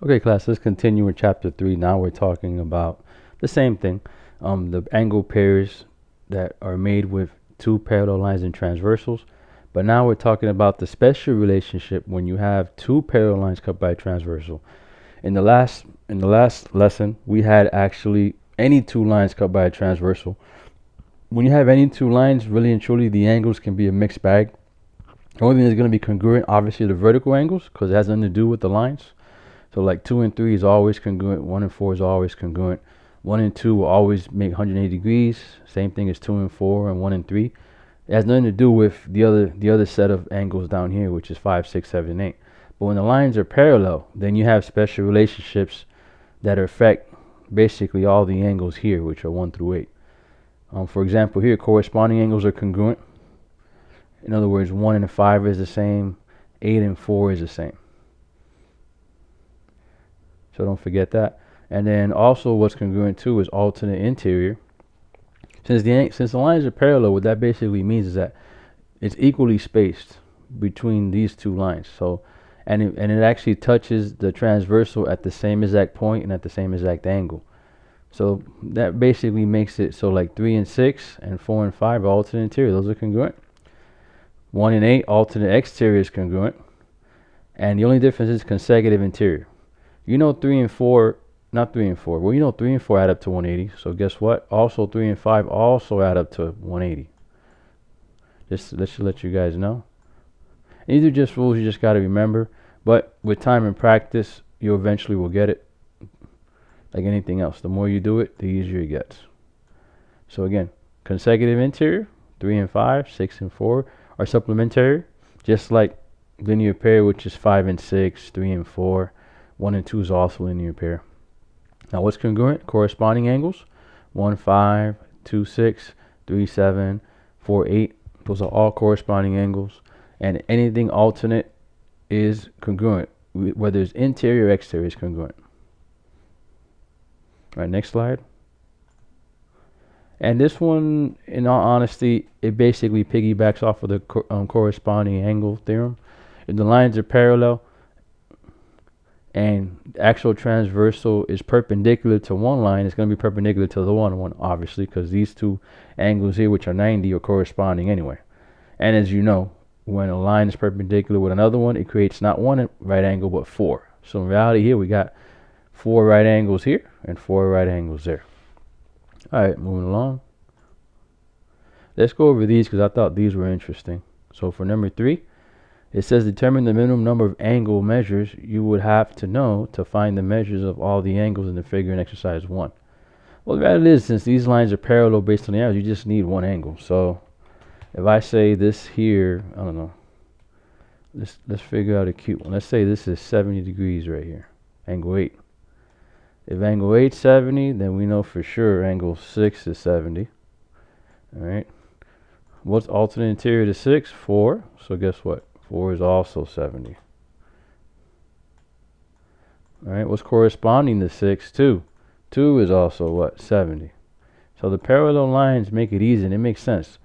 Okay, class, let's continue in chapter 3. Now we're talking about the same thing, the angle pairs that are made with two parallel lines and transversals. But now we're talking about the special relationship when you have two parallel lines cut by a transversal. In the last lesson, we had actually any two lines cut by a transversal. When you have any two lines, really and truly, the angles can be a mixed bag. The only thing that's going to be congruent, obviously, the vertical angles, because it has nothing to do with the lines. So like 2 and 3 is always congruent. 1 and 4 is always congruent. 1 and 2 will always make 180 degrees. Same thing as 2 and 4 and 1 and 3. It has nothing to do with the other set of angles down here, which is 5, 6, 7, and 8. But when the lines are parallel, then you have special relationships that affect basically all the angles here, which are 1 through 8. For example, here corresponding angles are congruent. In other words, 1 and 5 is the same. 8 and 4 is the same. So don't forget that. And then also what's congruent too is alternate interior. Since the lines are parallel, what that basically means is that it's equally spaced between these two lines. So and it actually touches the transversal at the same exact point and at the same exact angle. So that basically makes it so like 3 and 6 and 4 and 5 are alternate interior. Those are congruent. 1 and 8 alternate exterior is congruent. And the only difference is consecutive interior. You know 3 and 4, not 3 and 4. Well, you know 3 and 4 add up to 180. So guess what? Also 3 and 5 also add up to 180. Just let you guys know. And these are just rules you just got to remember. But with time and practice, you eventually will get it. Like anything else, the more you do it, the easier it gets. So again, consecutive interior, 3 and 5, 6 and 4 are supplementary, just like linear pair, which is 5 and 6, 3 and 4. 1 and 2 is also linear pair. Now what's congruent? Corresponding angles. 1, 5, 2, 6, 3, 7, 4, 8. Those are all corresponding angles. And anything alternate is congruent. Whether it's interior or exterior is congruent. All right, next slide. And this one, in all honesty, it basically piggybacks off of the corresponding angle theorem. If the lines are parallel, and the actual transversal is perpendicular to one line, it's going to be perpendicular to the one, obviously, because these two angles here, which are 90, are corresponding anyway. And as you know, when a line is perpendicular with another one, it creates not one right angle, but 4. So in reality here, we got 4 right angles here and 4 right angles there. All right, moving along. Let's go over these because I thought these were interesting. So for number 3, it says determine the minimum number of angle measures you would have to know to find the measures of all the angles in the figure in exercise 1. Well, the reality is, since these lines are parallel based on the arrows, you just need one angle. So if I say this here, I don't know, let's figure out a cute one. Let's say this is 70 degrees right here, angle 8. If angle 8 is 70, then we know for sure angle 6 is 70. All right. What's alternate interior to 6? 4. So guess what? 4 is also 70. All right, what's corresponding to 6? 2. 2 is also what? 70. So the parallel lines make it easy, and it makes sense.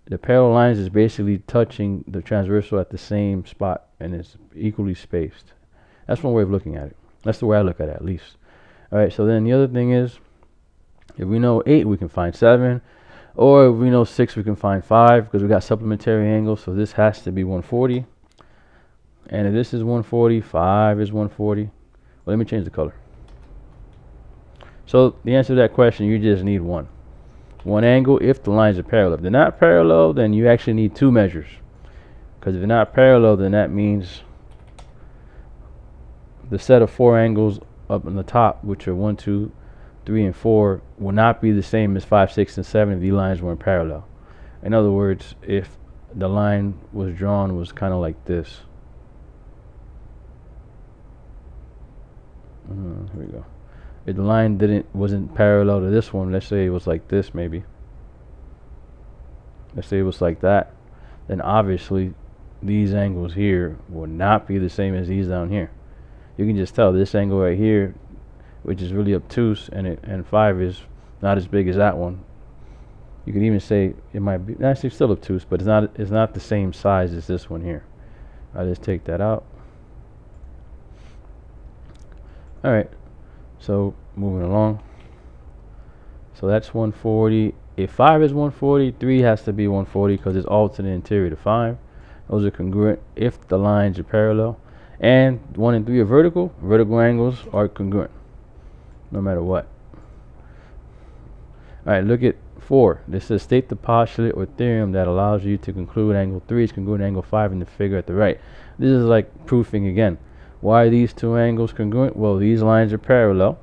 The parallel lines is basically touching the transversal at the same spot, and it's equally spaced. That's one way of looking at it. That's the way I look at it, at least. All right, so then the other thing is, if we know 8, we can find 7. Or if we know 6, we can find 5 because we got supplementary angles. So this has to be 140. And if this is 140, 5 is 140. Well, let me change the color. So the answer to that question, you just need one angle if the lines are parallel. If they're not parallel, then you actually need 2 measures. Because if they're not parallel, then that means the set of 4 angles up on the top, which are 1, 2, 3, and 4, will not be the same as 5, 6, and 7 if these lines weren't parallel. In other words, if the line was drawn was kind of like this. Here we go. If the line wasn't parallel to this one, let's say it was like this maybe. Let's say it was like that. Then obviously these angles here will not be the same as these down here. You can just tell this angle right here, which is really obtuse, and 5 is not as big as that one. You could even say it might be actually still obtuse, but it's not the same size as this one here. I just take that out. All right, so moving along. So that's 140. If 5 is 140, 3 has to be 140 because it's alternate interior to 5. Those are congruent if the lines are parallel. And 1 and 3 are vertical. Vertical angles are congruent no matter what. Alright, look at 4. This says state the postulate or theorem that allows you to conclude angle 3 is congruent to angle 5 in the figure at the right. This is like proofing again. Why are these two angles congruent? Well, these lines are parallel,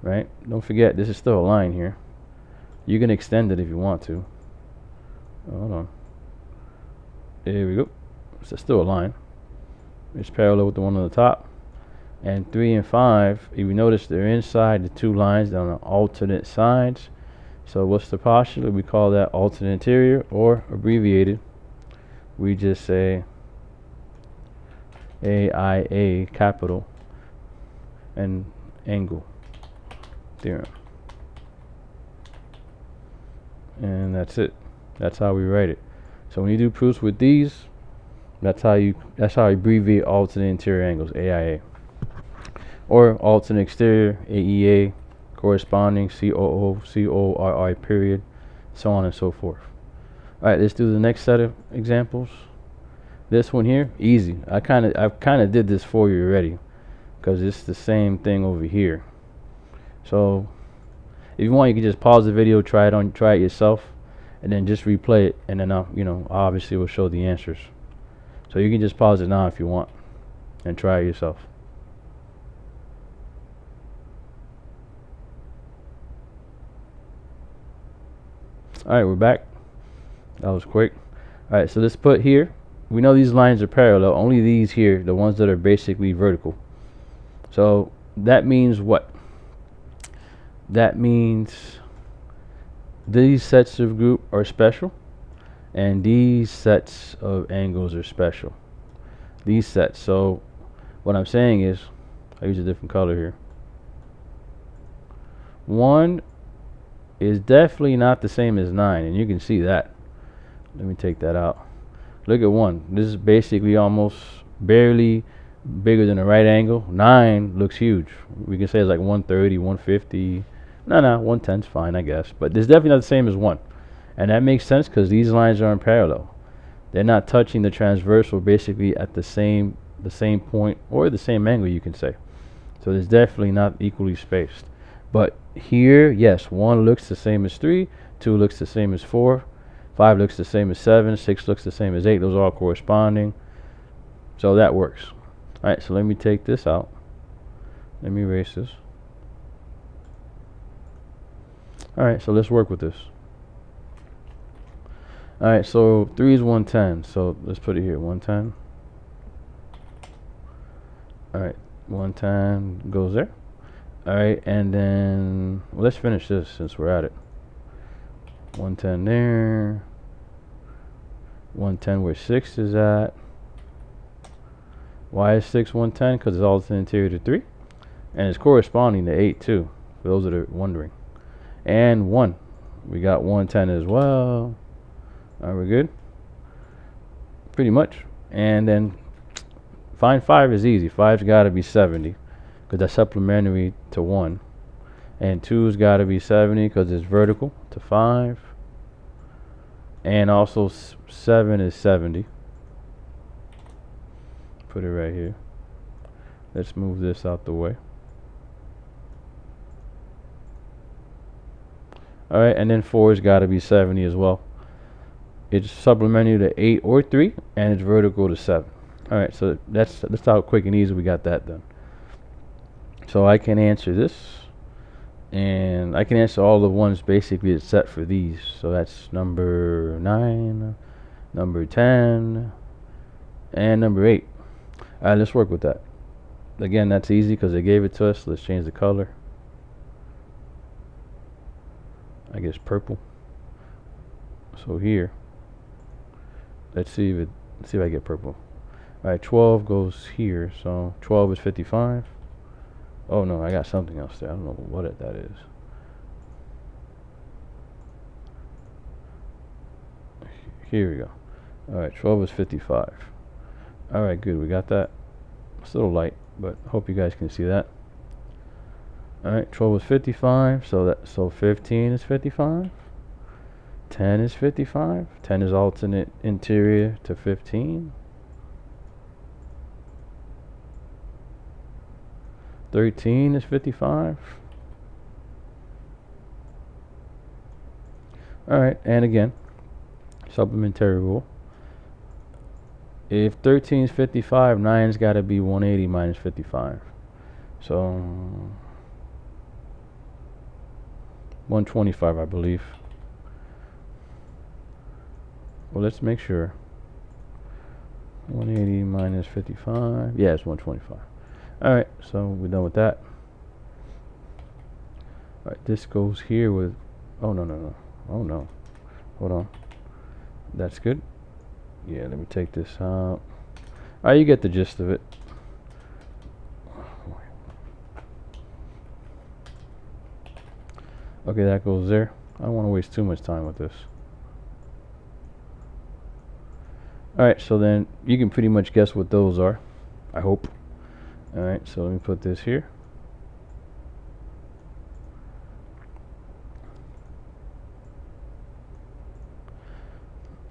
right? Don't forget, this is still a line here. You can extend it if you want to. Hold on. There we go. So it's still a line. It's parallel with the one on the top. And 3 and 5, if you notice, they're inside the two lines on the alternate sides. So what's the postulate? We call that alternate interior, or abbreviated, we just say AIA capital and angle theorem. And that's it. That's how we write it. So when you do proofs with these, that's how you abbreviate alternate interior angles, AIA. Or alternate exterior, AEA, corresponding, COO, CORI period, so on and so forth. Alright, let's do the next set of examples. This one here, easy. I've kind of did this for you already, because it's the same thing over here. So if you want, you can just pause the video, try it yourself, and then just replay it, and then obviously we'll show the answers. So you can just pause it now if you want, and try it yourself. Alright, we're back. That was quick. Alright, so let's put here. We know these lines are parallel. Only these here, the ones that are basically vertical. So that means what? That means these sets of group are special, and these sets of angles are special. These sets. So what I'm saying is, I use a different color here. 1 is definitely not the same as 9, and you can see that. Let me take that out. Look at 1. This is basically almost barely bigger than a right angle. 9 looks huge. We can say it's like 130, 150. No, 110 is fine, I guess. But it's definitely not the same as 1. And that makes sense because these lines aren't parallel. They're not touching the transversal basically at the same point or the same angle, you can say. So it's definitely not equally spaced. But here, yes, 1 looks the same as 3, 2 looks the same as 4, 5 looks the same as 7, 6 looks the same as 8. Those are all corresponding. So that works. Alright, so let me take this out. Let me erase this. Alright, so let's work with this. Alright, so 3 is 110. So let's put it here, 110. Alright, 110 goes there. Alright, and then let's finish this since we're at it. 110 there. 110 where 6 is at. Why is 6 110? Because it's alternate interior to 3. And it's corresponding to 8 too, for those that are wondering. And 1. We got 110 as well. Alright, we're good? Pretty much. And then find 5 is easy. 5's got to be 70. Because that's supplementary to 1. And 2's got to be 70 because it's vertical to 5. And also 7 is 70. Put it right here. Let's move this out the way. Alright, and then 4's got to be 70 as well. It's supplementary to 8 or 3, and it's vertical to 7. Alright, so that's how quick and easy we got that done. So I can answer this, and I can answer all the ones basically that's set for these. So that's number 9, number 10, and number 8. Alright, let's work with that. Again, that's easy because they gave it to us. Let's change the color. I guess purple. So here, let's see if I get purple. Alright, 12 goes here. So 12 is 55. Oh no, I got something else there. I don't know what that is. Here we go. Alright, 12 is 55. Alright, good. We got that. It's a little light, but hope you guys can see that. All right, 12 is 55, so 15 is 55. 10 is 55. 10 is alternate interior to 15. 13 is 55. Alright, and again, supplementary rule. If 13 is 55, 9's got to be 180 minus 55. So 125, I believe. Well, let's make sure. 180 minus 55. Yeah, it's 125. Alright, so we're done with that. Alright, this goes here with... Oh, no. Oh, no. Hold on. That's good. Yeah, let me take this out. Alright, you get the gist of it. Okay, that goes there. I don't want to waste too much time with this. Alright, so then you can pretty much guess what those are. I hope. Alright, so let me put this here.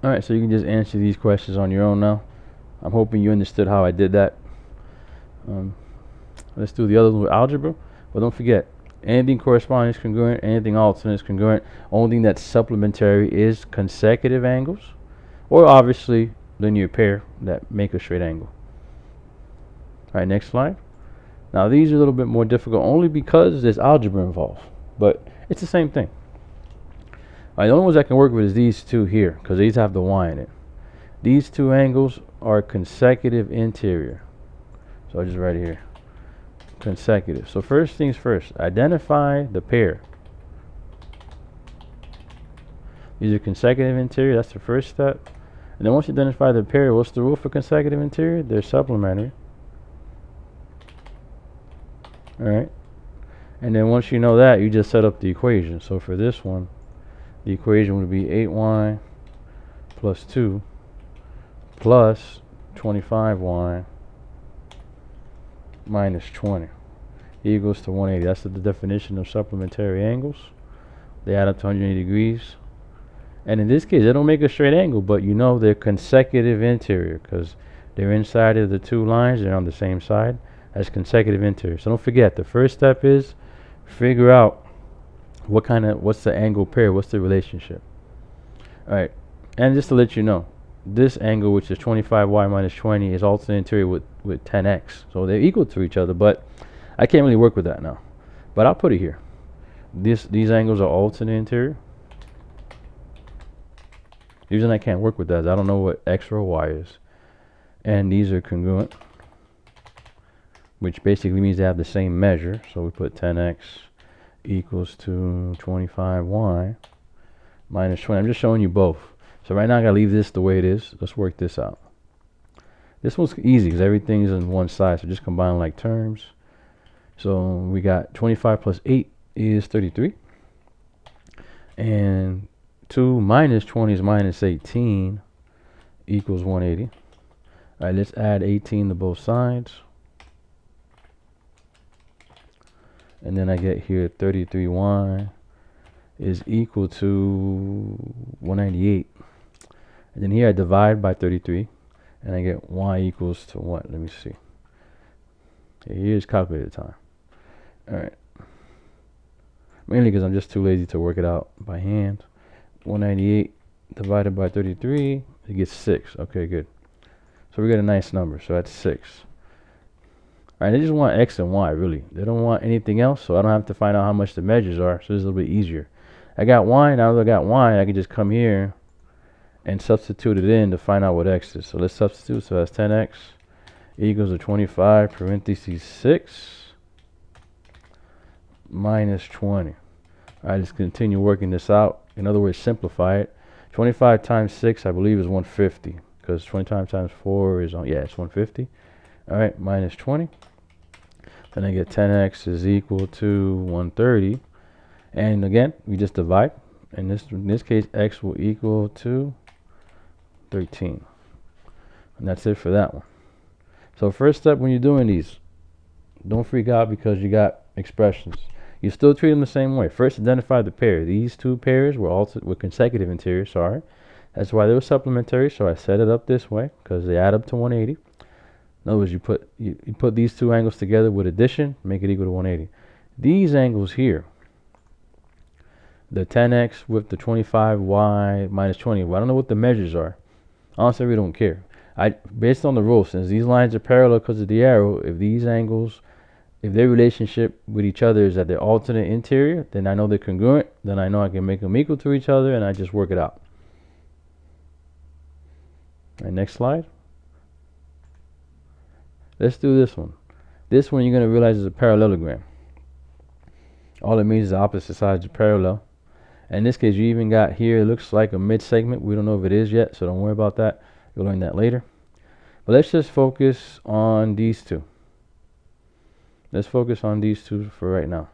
Alright, so you can just answer these questions on your own now. I'm hoping you understood how I did that. Let's do the other one with algebra. But don't forget, anything corresponding is congruent, anything alternate is congruent. Only thing that's supplementary is consecutive angles, or obviously linear pair that make a straight angle. Alright, next slide. Now these are a little bit more difficult only because there's algebra involved, but it's the same thing. The only ones I can work with is these two here, because these have the y in it. These two angles are consecutive interior. So I just write it here. Consecutive. So first things first, identify the pair. These are consecutive interior, that's the first step. And then once you identify the pair, what's the rule for consecutive interior? They're supplementary. Alright. And then once you know that, you just set up the equation. So for this one, the equation would be 8y plus 2 plus 25y minus 20 equals to 180. That's the definition of supplementary angles. They add up to 180 degrees. And in this case, they don't make a straight angle, but you know they're consecutive interior because they're inside of the two lines. They're on the same side as consecutive interior. So don't forget, the first step is figure out what's the angle pair, what's the relationship. Alright, and just to let you know, this angle, which is 25y minus 20, is alternate interior with 10x. So they're equal to each other, but I can't really work with that now. But I'll put it here. These angles are alternate interior. The reason I can't work with that is I don't know what x or y is. And these are congruent, which basically means they have the same measure. So we put 10x equals to 25y minus 20. I'm just showing you both. So right now I gotta leave this the way it is. Let's work this out. This one's easy because everything's on one side, so just combine like terms. So we got 25 plus 8 is 33. And 2 minus 20 is minus 18 equals 180. Alright, let's add 18 to both sides. And then I get here 33y is equal to 198. And then here I divide by 33. And I get y equals to what? Let me see. Here's calculator time. Alright. Mainly because I'm just too lazy to work it out by hand. 198 divided by 33, it gets 6. Okay, good. So we get a nice number. So that's 6. Alright, they just want x and y, really. They don't want anything else, so I don't have to find out how much the measures are. So it's a little bit easier. I got y, now that I got y, I can just come here and substitute it in to find out what x is. So let's substitute. So that's 10x equals to 25 parentheses 6 minus 20. Alright, let's continue working this out. In other words, simplify it. 25 times 6, I believe, is 150. Because 25 times 4 is, it's 150. Alright, minus 20. Then I get 10x is equal to 130. And again, we just divide. In this case, x will equal to 13. And that's it for that one. So first step when you're doing these, don't freak out because you got expressions. You still treat them the same way. First, identify the pair. These two pairs were consecutive interiors. Sorry, that's why they were supplementary. So I set it up this way because they add up to 180. In other words, you put these two angles together with addition, make it equal to 180. These angles here, the 10x with the 25y minus 20. Well, I don't know what the measures are. Honestly, we don't care. Based on the rule, since these lines are parallel because of the arrow, if these angles, if their relationship with each other is at their alternate interior, then I know they're congruent. Then I know I can make them equal to each other, and I just work it out. All right, next slide. Let's do this one. This one you're going to realize is a parallelogram. All it means is the opposite sides are parallel. In this case, you even got here, it looks like a mid-segment. We don't know if it is yet, so don't worry about that. You'll learn that later. But let's just focus on these two. Let's focus on these two for right now.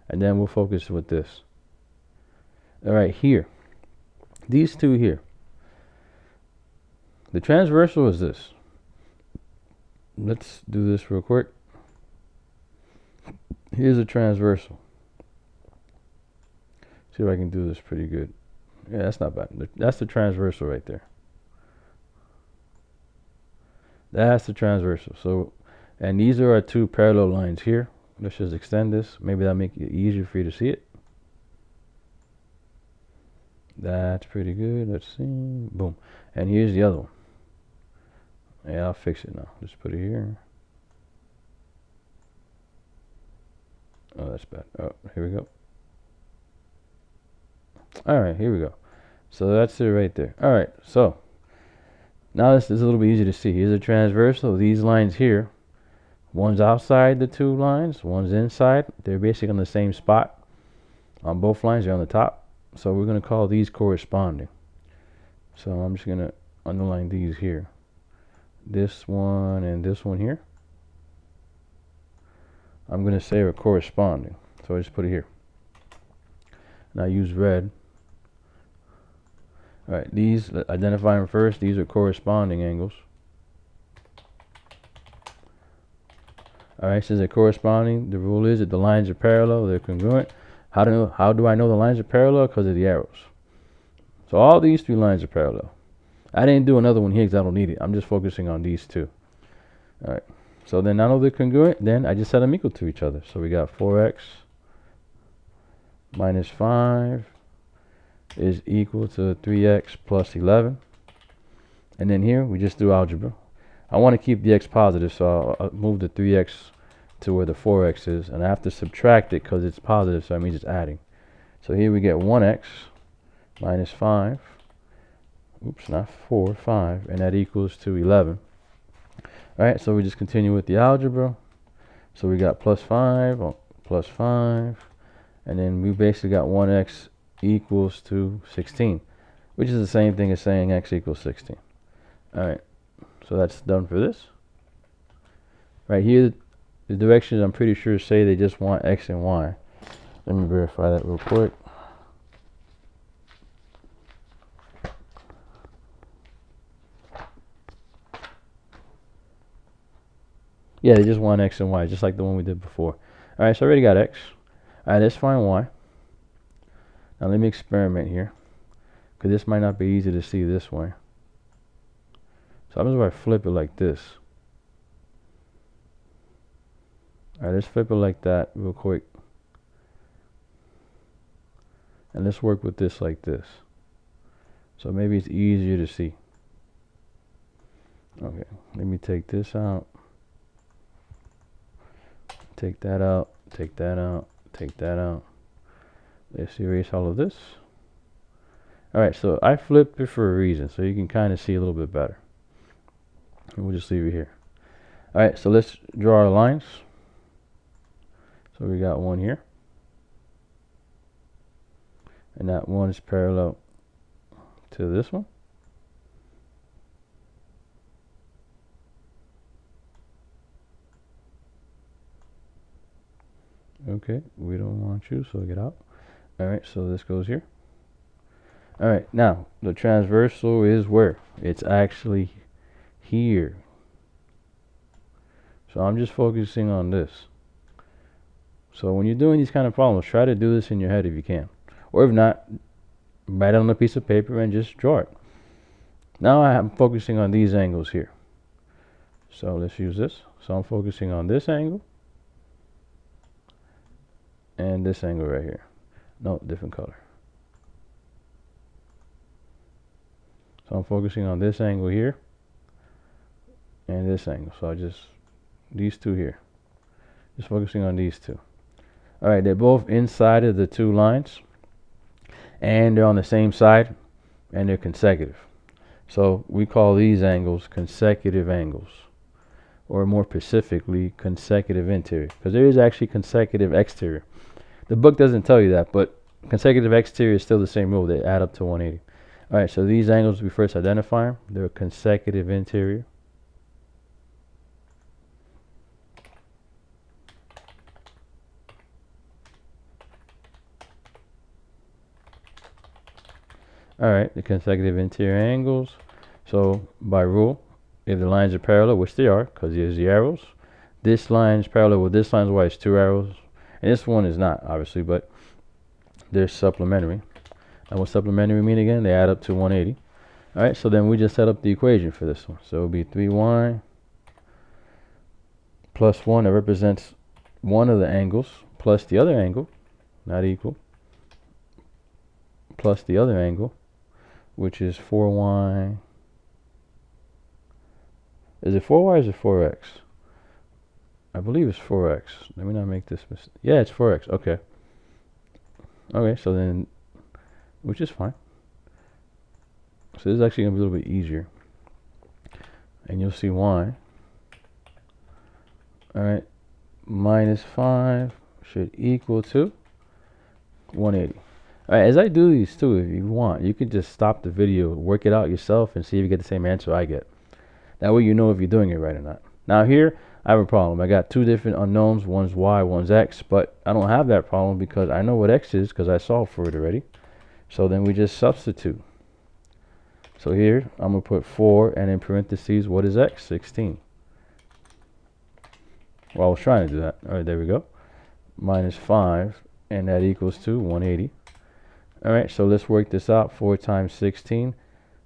And then we'll focus with this. All right, here. These two here. The transversal is this. Let's do this real quick. Here's a transversal. See if I can do this pretty good. Yeah, that's not bad. That's the transversal right there. That's the transversal. So, and these are our two parallel lines here. Let's just extend this. Maybe that'll make it easier for you to see it. That's pretty good. Let's see. Boom. And here's the other one. Yeah, I'll fix it now. Just put it here. Oh, that's bad. Oh, here we go. Alright, here we go. So that's it right there. Alright, so now this is a little bit easier to see. Here's a transversal. These lines here, one's outside the two lines, one's inside. They're basically on the same spot. On both lines, they're on the top. So we're going to call these corresponding. So I'm just going to underline these here. This one and this one here. I'm going to say are corresponding. So I just put it here. And I use red. Alright, these, identify them first. These are corresponding angles. Alright, since they're corresponding, the rule is that the lines are parallel, they're congruent. How do I know the lines are parallel? Because of the arrows. So all these three lines are parallel. I didn't do another one here because I don't need it. I'm just focusing on these two. Alright, so then I know they're congruent, then I just set them equal to each other. So we got 4x minus 5 is equal to 3x plus 11. And then here, we just do algebra. I want to keep the x positive, so I'll move the 3x to where the 4x is. And I have to subtract it because it's positive, so that means it's adding. So here we get 1x minus 5. Oops, not 4, 5. And that equals to 11. Alright, so we just continue with the algebra. So we got plus 5, plus 5. And then we basically got 1x equals to 16, which is the same thing as saying x equals 16. Alright, so that's done for this. Right here, the directions I'm pretty sure say they just want x and y. Let me verify that real quick. Yeah, they just want x and y, just like the one we did before. Alright, so I already got x. Alright, let's find y. Now let me experiment here, because this might not be easy to see this way. So I'm just going to flip it like this. Alright, let's flip it like that real quick. And let's work with this like this. So maybe it's easier to see. Okay, let me take this out. Take that out, take that out, take that out. Let's erase all of this. Alright, so I flipped it for a reason, so you can kind of see a little bit better. And we'll just leave it here. Alright, so let's draw our lines. So we got one here. And that one is parallel to this one. Okay, we don't want you, so get out. Alright, so this goes here. Alright, now the transversal is where? It's actually here. So I'm just focusing on this. So when you're doing these kind of problems, try to do this in your head if you can. Or if not, write it on a piece of paper and just draw it. Now I'm focusing on these angles here. So let's use this. So I'm focusing on this angle and this angle right here. No, different color. So I'm focusing on this angle here and this angle. So I just, these two here. Just focusing on these two. Alright, they're both inside of the two lines and they're on the same side and they're consecutive. So we call these angles consecutive angles, or more specifically consecutive interior, because there is actually consecutive exterior. The book doesn't tell you that, but consecutive exterior is still the same rule. They add up to 180. Alright, so these angles we first identify them. They're consecutive interior. Alright, the consecutive interior angles. So by rule, if the lines are parallel, which they are, because there's the arrows, this line is parallel with this line, why it's two arrows, and this one is not, obviously, but they're supplementary. And what supplementary mean again? They add up to 180. Alright, so then we just set up the equation for this one. So it will be 3y plus 1, that represents one of the angles, plus the other angle, not equal, plus the other angle, which is 4y. Is it 4y or is it 4x? I believe it's 4x. Let me not make this mistake. Yeah, it's 4x. Okay. Okay, so then, which is fine. So this is actually going to be a little bit easier. And you'll see why. Alright, minus 5 should equal to 180. Alright, as I do these too, if you want, you can just stop the video, work it out yourself, and see if you get the same answer I get. That way you know if you're doing it right or not. Now here, I have a problem. I got two different unknowns. One's y, one's x, but I don't have that problem because I know what x is because I solved for it already. So then we just substitute. So here, I'm going to put 4 and in parentheses, what is x? 16. Well, I was trying to do that. Alright, there we go. Minus 5, and that equals to 180. Alright, so let's work this out. 4 times 16.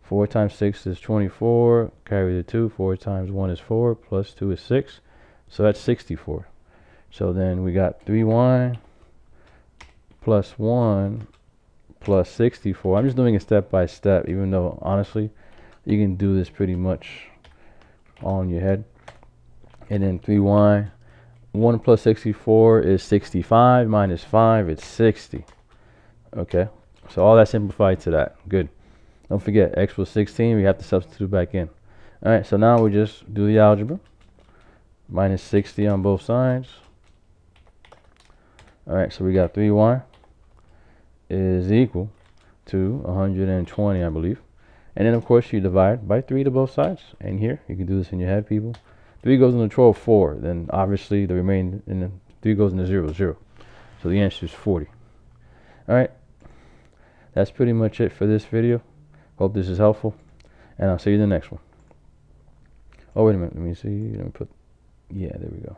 4 times 6 is 24. Carry the 2. 4 times 1 is 4. Plus 2 is 6. So that's 64. So then we got 3y plus 1 plus 64. I'm just doing it step by step, even though, honestly, you can do this pretty much all in your head. And then 3y. 1 plus 64 is 65. Minus 5 is 60. Okay. So all that simplified to that. Good. Don't forget, x was 16. We have to substitute back in. Alright, so now we just do the algebra. Minus 60 on both sides. Alright, so we got 3y is equal to 120, I believe. And then, of course, you divide by 3 to both sides. And here, you can do this in your head, people. 3 goes into 12, 4. Then, obviously, the remaining, and then 3 goes into 0, 0. So the answer is 40. Alright, that's pretty much it for this video. Hope this is helpful. And I'll see you in the next one. Oh, wait a minute. Let me see. Let me put, yeah, there we go.